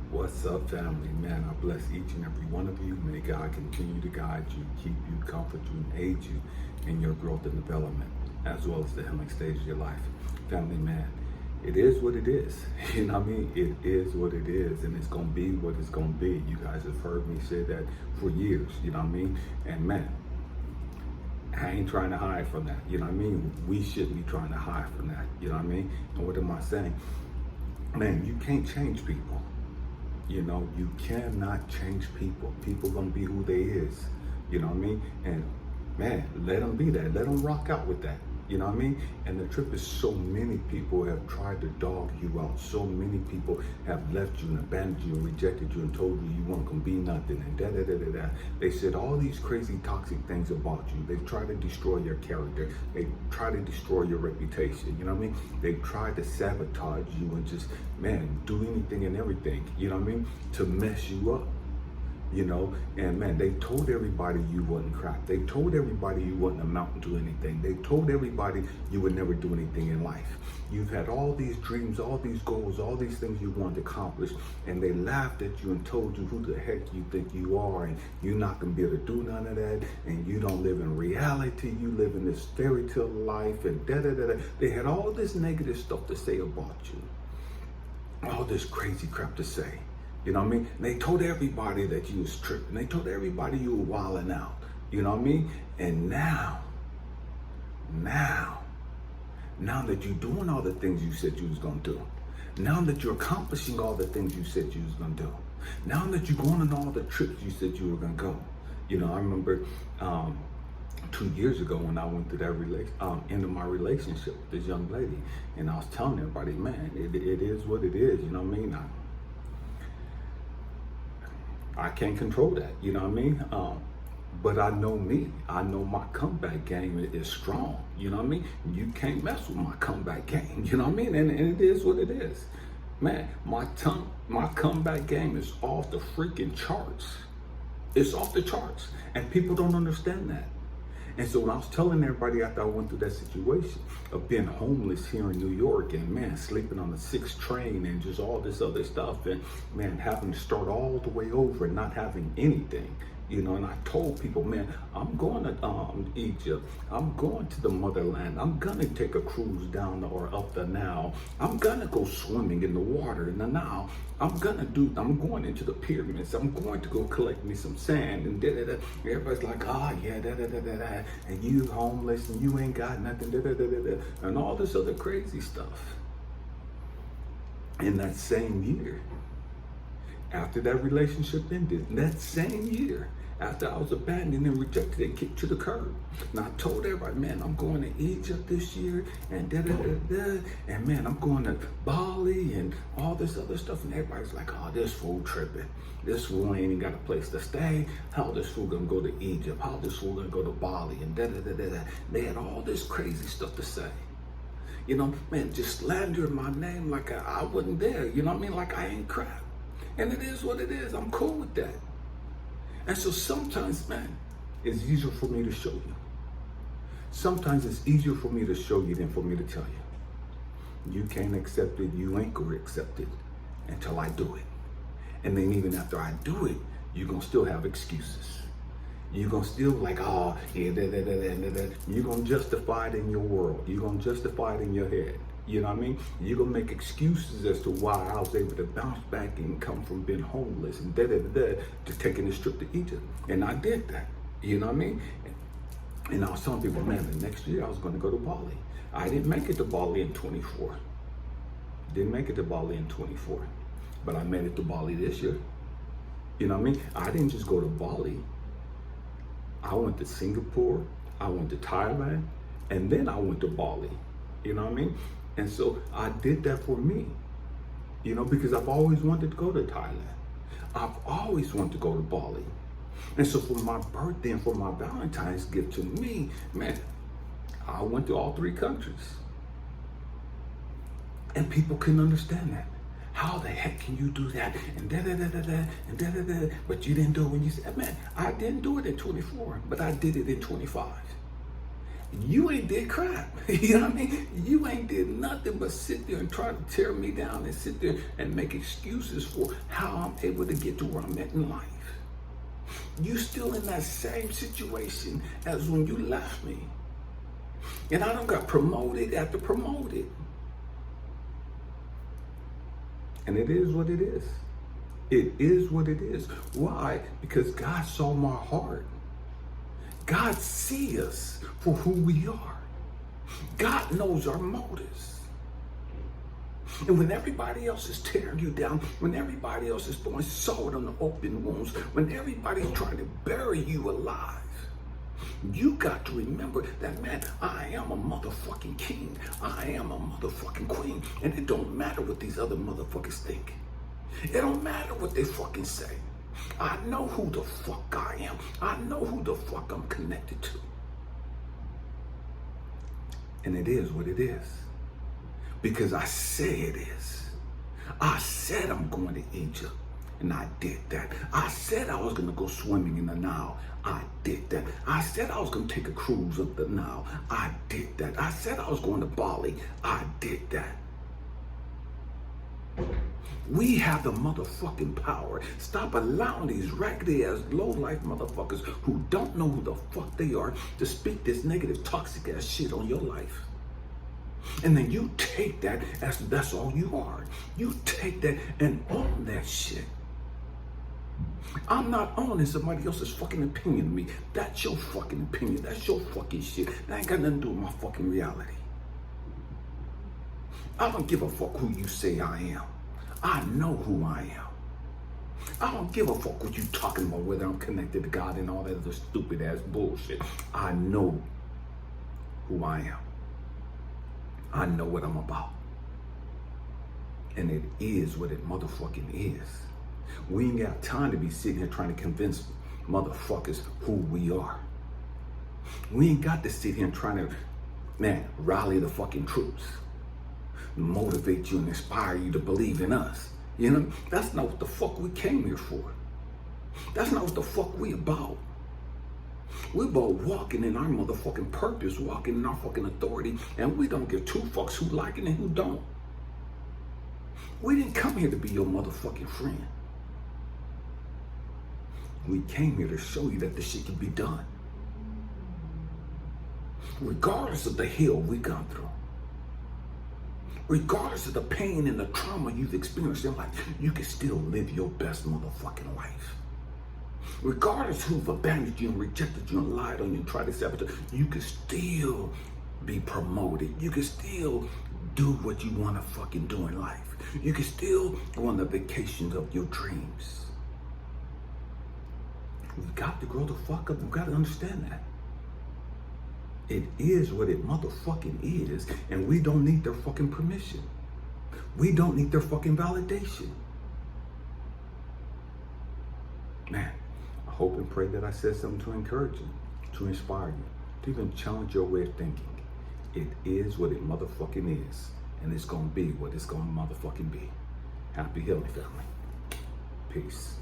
What's up, family? Man, I bless each and every one of you. May God continue to guide you, keep you, comfort you, and aid you in your growth and development, as well as the healing stage of your life. Family, man, it is what it is. You know what I mean? It is what it is, and it's going to be what it's going to be. You guys have heard me say that for years, you know what I mean? And man, I ain't trying to hide from that, you know what I mean? We shouldn't be trying to hide from that, you know what I mean? And what am I saying? Man, you can't change people. You know, you cannot change people. People gonna be who they is. You know what I mean? And man, let them be that. Let them rock out with that. You know what I mean? And the truth is, so many people have tried to dog you out. So many people have left you and abandoned you and rejected you and told you you weren't gonna be nothing and da da da da da. They said all these crazy toxic things about you. They've tried to destroy your character. They try to destroy your reputation. You know what I mean? They tried to sabotage you and just, man, do anything and everything, you know what I mean, to mess you up. You know, and man, they told everybody you wasn't crap. They told everybody you wasn't amounting to anything. They told everybody you would never do anything in life. You've had all these dreams, all these goals, all these things you wanted to accomplish, and they laughed at you and told you who the heck you think you are, and you're not gonna be able to do none of that, and you don't live in reality. You live in this fairy tale life, and da da da da. They had all this negative stuff to say about you, all this crazy crap to say. You know what I mean? And they told everybody that you was tripping. They told everybody you were wilding out. You know what I mean? And now that you're doing all the things you said you was gonna do, now that you're accomplishing all the things you said you was gonna do, now that you're going on all the trips you said you were gonna go. You know, I remember 2 years ago when I went through that end of my relationship with this young lady, and I was telling everybody, man, it is what it is. You know what I mean? I can't control that, you know what I mean? But I know me. I know my comeback game is strong, you know what I mean? You can't mess with my comeback game, you know what I mean? And it is what it is. Man, my comeback game is off the freaking charts. It's off the charts, and people don't understand that. And so when I was telling everybody after I went through that situation of being homeless here in New York and man, sleeping on the 6th train and just all this other stuff and man, having to start all the way over and not having anything, you know, and I told people, man, I'm going to Egypt. I'm going to the motherland. I'm going to take a cruise down or up the Nile. I'm going to go swimming in the water in the Nile. I'm going into the pyramids. I'm going to go collect me some sand and da da da. Everybody's like, oh yeah, da da da da da. And you homeless and you ain't got nothing, da da da da da. And all this other crazy stuff. In that same year, after that relationship ended, that same year, after I was abandoned and rejected and kicked to the curb. And I told everybody, man, I'm going to Egypt this year and da da da da. And man, I'm going to Bali and all this other stuff. And everybody's like, oh, this fool tripping. This fool ain't even got a place to stay. How this fool gonna go to Egypt? How this fool gonna go to Bali? And da da da da da. They had all this crazy stuff to say. You know, man, just slandering my name like I wasn't there. You know what I mean? Like I ain't crap. And it is what it is. I'm cool with that. And so sometimes, man, it's easier for me to show you. Sometimes it's easier for me to show you than for me to tell you. You can't accept it, you ain't gonna accept it until I do it. And then even after I do it, you're gonna still have excuses. You're gonna still like, oh, yeah, da, da, da, da, da, da. You're gonna justify it in your world. You're gonna justify it in your head. You know what I mean? You're gonna make excuses as to why I was able to bounce back and come from being homeless and da da da da to taking this trip to Egypt. And I did that. You know what I mean? And I was telling people, man, the next year I was gonna go to Bali. I didn't make it to Bali in 24. Didn't make it to Bali in 24. But I made it to Bali this year. You know what I mean? I didn't just go to Bali. I went to Singapore, I went to Thailand, and then I went to Bali. You know what I mean? And so I did that for me, you know, because I've always wanted to go to Thailand. I've always wanted to go to Bali. And so for my birthday and for my Valentine's gift to me, man, I went to all 3 countries. And people couldn't understand that. How the heck can you do that? And da da da da da and da da da. But you didn't do it when you said, man, I didn't do it in 24, but I did it in 25. You ain't did crap. You know what I mean? You ain't did nothing but sit there and try to tear me down and sit there and make excuses for how I'm able to get to where I'm at in life. You still in that same situation as when you left me. And I done got promoted after promoted. And it is what it is. It is what it is. Why? Because God saw my heart. God sees us for who we are. God knows our motives. And when everybody else is tearing you down, when everybody else is throwing salt on the open wounds, when everybody's trying to bury you alive, you got to remember that, man, I am a motherfucking king. I am a motherfucking queen. And it don't matter what these other motherfuckers think. It don't matter what they fucking say. I know who the fuck I am. I know who the fuck I'm connected to. And it is what it is. Because I say it is. I said I'm going to Egypt. And I did that. I said I was going to go swimming in the Nile. I did that. I said I was going to take a cruise up the Nile. I did that. I said I was going to Bali. I did that. We have the motherfucking power. Stop allowing these raggedy ass low-life motherfuckers who don't know who the fuck they are to speak this negative toxic ass shit on your life. And then you take that as that's all you are. You take that and own that shit. I'm not owning somebody else's fucking opinion of me. That's your fucking opinion. That's your fucking shit. That ain't got nothing to do with my fucking reality. I don't give a fuck who you say I am. I know who I am. I don't give a fuck what you talking about, whether I'm connected to God and all that other stupid ass bullshit. I know who I am. I know what I'm about. And it is what it motherfucking is. We ain't got time to be sitting here trying to convince motherfuckers who we are. We ain't got to sit here and trying to, man, rally the fucking troops. Motivate you and inspire you to believe in us. You know, that's not what the fuck we came here for. That's not what the fuck we about. We about walking in our motherfucking purpose, walking in our fucking authority, and we don't give two fucks who like it and who don't. We didn't come here to be your motherfucking friend. We came here to show you that this shit can be done. Regardless of the hell we gone through. Regardless of the pain and the trauma you've experienced in life, you can still live your best motherfucking life. Regardless who've abandoned you and rejected you and lied on you and tried to sabotage, you can still be promoted. You can still do what you want to fucking do in life. You can still go on the vacations of your dreams. We got to grow the fuck up. We got to understand that. It is what it motherfucking is, and we don't need their fucking permission. We don't need their fucking validation. Man, I hope and pray that I said something to encourage you, to inspire you, to even challenge your way of thinking. It is what it motherfucking is, and it's gonna be what it's gonna motherfucking be. Happy healing, family. Peace.